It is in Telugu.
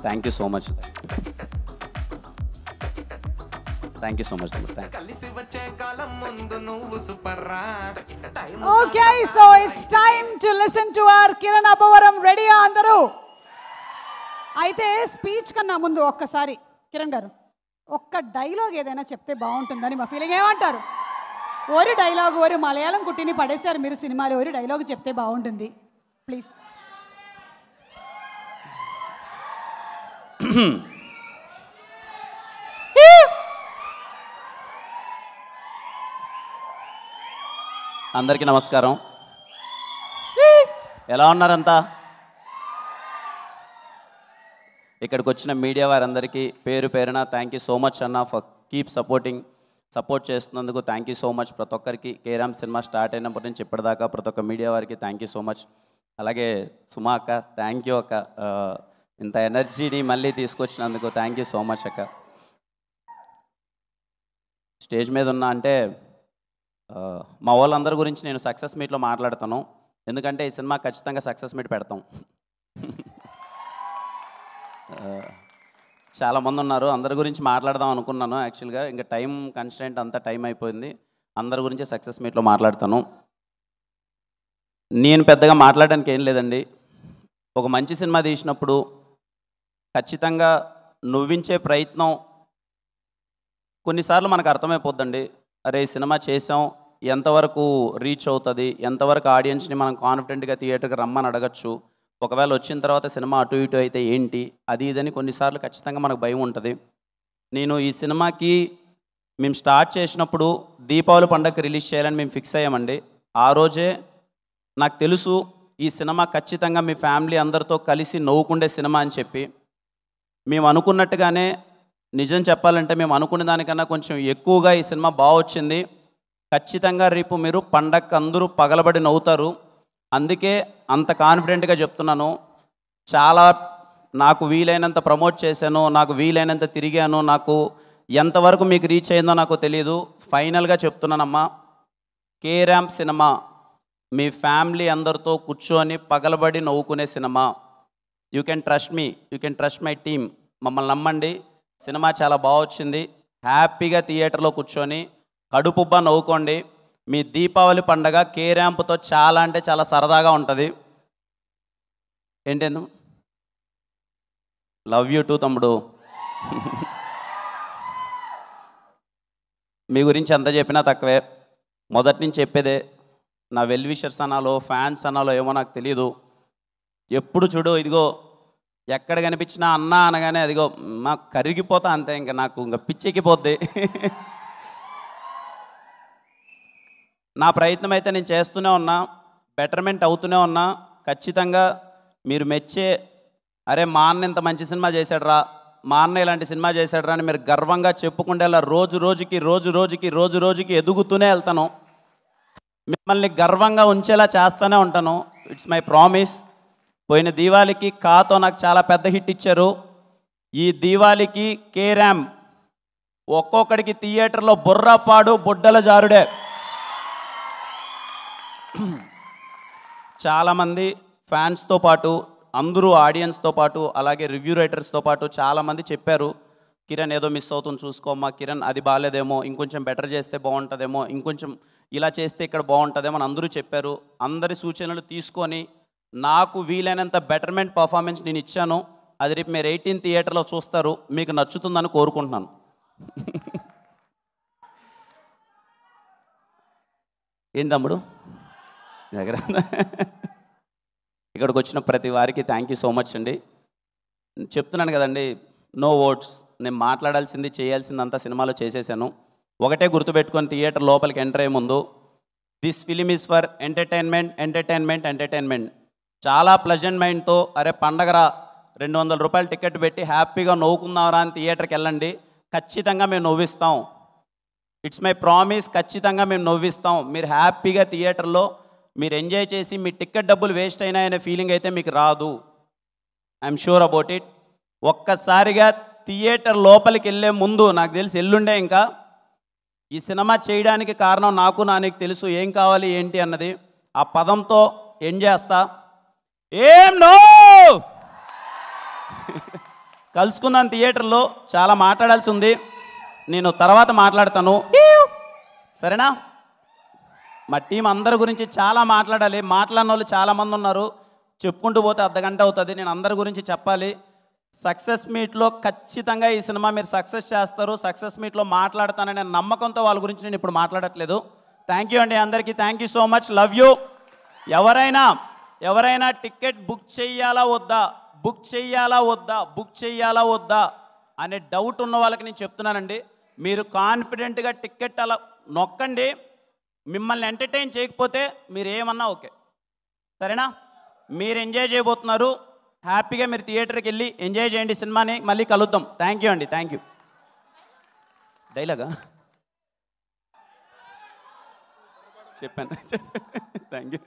Thank you so much. Thank you so much. Okay, so it's time to listen to our Kiran Abbavaram. రెడీయా అందరూ? అయితే స్పీచ్ కన్నా ముందు ఒక్కసారి కిరణ్ గారు ఒక్క డైలాగ్ ఏదైనా చెప్తే బాగుంటుందని మా ఫీలింగ్. ఏమంటారు? ഒരു ഡയലോഗ്, ഒരു മലയാളം കുട്ടീനെ പടേസാർ మీరు సినిమాలో ഒരു డైలాగ్ చెప్తే బాగుంటుంది ప్లీజ్. అందరికీ నమస్కారం. ఎలా ఉన్నారంతా? ఇక్కడికి వచ్చిన మీడియా వారందరికీ పేరు పేరున థ్యాంక్ యూ సో మచ్ అన్న ఫర్ కీప్ సపోర్ట్ చేస్తున్నందుకు థ్యాంక్ యూ సో మచ్. ప్రతి ఒక్కరికి కేరామ్ సినిమా స్టార్ట్ అయినప్పటి నుంచి ఇప్పటిదాకా ప్రతి ఒక్క మీడియా వారికి థ్యాంక్ యూ సో మచ్. అలాగే సుమా అక్క, థ్యాంక్ యూ అక్క, ఇంత ఎనర్జీని మళ్ళీ తీసుకొచ్చినందుకు థ్యాంక్ యూ సో మచ్ అక్క. స్టేజ్ మీద ఉన్నా అంటే మా వాళ్ళందరి గురించి నేను సక్సెస్ మీట్లో మాట్లాడతాను, ఎందుకంటే ఈ సినిమా ఖచ్చితంగా సక్సెస్ మీట్ పెడతాం. చాలామంది ఉన్నారు, అందరి గురించి మాట్లాడదాం అనుకున్నాను యాక్చువల్గా. ఇంకా టైం కన్స్టెంట్ అంతా టైం అయిపోయింది. అందరి గురించి సక్సెస్ మీట్లో మాట్లాడతాను. నేను పెద్దగా మాట్లాడడానికి ఏం లేదండి. ఒక మంచి సినిమా తీసినప్పుడు ఖచ్చితంగా నవ్వించే ప్రయత్నం కొన్నిసార్లు మనకు అర్థమైపోద్దండి. అరే ఈ సినిమా చేసాం, ఎంతవరకు రీచ్ అవుతుంది, ఎంతవరకు ఆడియన్స్ని మనం కాన్ఫిడెంట్గా థియేటర్కి రమ్మని అడగచ్చు, ఒకవేళ వచ్చిన తర్వాత సినిమా అటు ఇటు అయితే ఏంటి, అది ఇదని కొన్నిసార్లు ఖచ్చితంగా మనకు భయం ఉంటుంది. నేను ఈ సినిమాకి మేము స్టార్ట్ చేసినప్పుడు దీపావళి పండగకి రిలీజ్ చేయాలని మేము ఫిక్స్ అయ్యామండి. ఆ రోజే నాకు తెలుసు ఈ సినిమా ఖచ్చితంగా మీ ఫ్యామిలీ అందరితో కలిసి నవ్వుకుండే సినిమా అని చెప్పి. మేము అనుకున్నట్టుగానే, నిజం చెప్పాలంటే మేము అనుకునే దానికన్నా కొంచెం ఎక్కువగా ఈ సినిమా బాగా వచ్చింది. ఖచ్చితంగా రేపు మీరు పండగకి అందరూ పగలబడి నవ్వుతారు. అందుకే అంత కాన్ఫిడెంట్గా చెప్తున్నాను. చాలా నాకు వీలైనంత ప్రమోట్ చేశాను, నాకు వీలైనంత తిరిగాను, నాకు ఎంతవరకు మీకు రీచ్ అయిందో నాకు తెలియదు. ఫైనల్గా చెప్తున్నానమ్మా, కేరామ్ సినిమా మీ ఫ్యామిలీ అందరితో కూర్చొని పగలబడి నవ్వుకునే సినిమా. You can trust me, you can trust my team. మమ్మల్ని నమ్మండి, సినిమా చాలా బాగా వచ్చింది. హ్యాపీగా థియేటర్లో కూర్చొని కడుపుబ్బా నవ్వుకోండి. మీ దీపావళి పండగ కేరాంప్తో చాలా అంటే చాలా సరదాగా ఉంటుంది. ఏంటేను? లవ్ యూ టూ తమ్ముడు. మీ గురించి ఎంత చెప్పినా తక్కువే. మొదటి నుంచి చెప్పేదే, నా వెల్ విషర్స్ అనాలో ఫ్యాన్స్ అనాలో ఏమో నాకు తెలీదు. ఎప్పుడు చూడు ఇదిగో ఎక్కడ కనిపించినా అన్నా అనగానే అదిగో మాకు కరిగిపోతా అంతే, ఇంకా నాకు ఇంకా పిచ్చెక్కిపోద్ది. నా ప్రయత్నం అయితే నేను చేస్తూనే ఉన్నా, బెటర్మెంట్ అవుతూనే ఉన్నా. ఖచ్చితంగా మీరు మెచ్చే, అరే మా అన్న ఇంత మంచి సినిమా చేశాడురా, మా అన్న ఇలాంటి సినిమా చేశాడురా అని మీరు గర్వంగా చెప్పుకుంటేలా రోజు రోజుకి ఎదుగుతూనే వెళ్తాను. మిమ్మల్ని గర్వంగా ఉంచేలా చేస్తూనే ఉంటాను. It's my promise. పోయిన దీవాళికి కాతో నాకు చాలా పెద్ద హిట్ ఇచ్చారు. ఈ దీవాళికి కేరామ్ ఒక్కొక్కడికి థియేటర్లో బుర్రపాడు బుడ్డల జారుడే. చాలామంది ఫ్యాన్స్తో పాటు, అందరూ ఆడియన్స్తో పాటు, అలాగే రివ్యూ రైటర్స్తో పాటు చాలామంది చెప్పారు, కిరణ్ ఏదో మిస్ అవుతుంది చూసుకోమ్మా, కిరణ్ అది బాగాలేదేమో, ఇంకొంచెం బెటర్ చేస్తే బాగుంటుందేమో, ఇంకొంచెం ఇలా చేస్తే ఇక్కడ బాగుంటుందేమో అని అందరూ చెప్పారు. అందరి సూచనలు తీసుకొని నాకు వీలైనంత బెటర్మెంట్ పర్ఫార్మెన్స్ నేను ఇచ్చాను. అది రేపు మీరు 18 థియేటర్లో చూస్తారు, మీకు నచ్చుతుందని కోరుకుంటున్నాను. ఏంటి తమ్ముడు దగ్గర? ఇక్కడికి వచ్చిన ప్రతి వారికి థ్యాంక్ యూ సో మచ్ అండి. చెప్తున్నాను కదండి, నో వర్డ్స్. నేను మాట్లాడాల్సింది చేయాల్సిందంతా సినిమాలో చేసేసాను. ఒకటే గుర్తుపెట్టుకొని థియేటర్ లోపలికి ఎంటర్ అయ్యే ముందు, this film is for entertainment. చాలా ప్లెజెంట్ మైండ్తో, అరే పండగరా 200 రూపాయలు టికెట్ పెట్టి హ్యాపీగా నవ్వుకుందాంరా అని థియేటర్కి వెళ్ళండి. ఖచ్చితంగా మేము నవ్విస్తాం. ఇట్స్ మై ప్రామిస్, ఖచ్చితంగా మేము నవ్విస్తాం. మీరు హ్యాపీగా థియేటర్లో మీరు ఎంజాయ్ చేసి మీ టికెట్ డబ్బులు వేస్ట్ అయినాయనే ఫీలింగ్ అయితే మీకు రాదు. I'm sure about it. ఒక్కసారిగా థియేటర్ లోపలికి వెళ్ళే ముందు, నాకు తెలిసి ఎల్లుండే ఇంకా ఈ సినిమా చేయడానికి కారణం నాకు నానికి తెలుసు ఏం కావాలి ఏంటి అన్నది. ఆ పదంతో ఎండ్ చేస్తా. ఏం నో కలుసుకుందాం థియేటర్లో. చాలా మాట్లాడాల్సి ఉంది, నేను తర్వాత మాట్లాడతాను, సరేనా? మా టీం అందరి గురించి చాలా మాట్లాడాలి. మాట్లాడిన వాళ్ళు చాలామంది ఉన్నారు, చెప్పుకుంటూ పోతే అర్ధగంట అవుతుంది. నేను అందరి గురించి చెప్పాలి. సక్సెస్ మీట్లో ఖచ్చితంగా ఈ సినిమా మీరు సక్సెస్ చేస్తారు. సక్సెస్ మీట్లో మాట్లాడతాననే నమ్మకంతో వాళ్ళ గురించి నేను ఇప్పుడు మాట్లాడట్లేదు. థ్యాంక్ యూ అండి అందరికీ. Thank you so much. Love you. ఎవరైనా టికెట్ బుక్ చేయాలా వద్దా అనే డౌట్ ఉన్న వాళ్ళకి నేను చెప్తున్నానండి, మీరు కాన్ఫిడెంట్గా టికెట్ అలా నొక్కండి. మిమ్మల్ని ఎంటర్టైన్ చేయకపోతే మీరు ఏమన్నా ఓకే, సరేనా? మీరు ఎంజాయ్ చేయబోతున్నారు, హ్యాపీగా మీరు థియేటర్కి వెళ్ళి ఎంజాయ్ చేయండి సినిమాని. మళ్ళీ కలుద్దాం. థ్యాంక్ యూ అండి. Thank you. డైలాగా చెప్పాను. Thank you.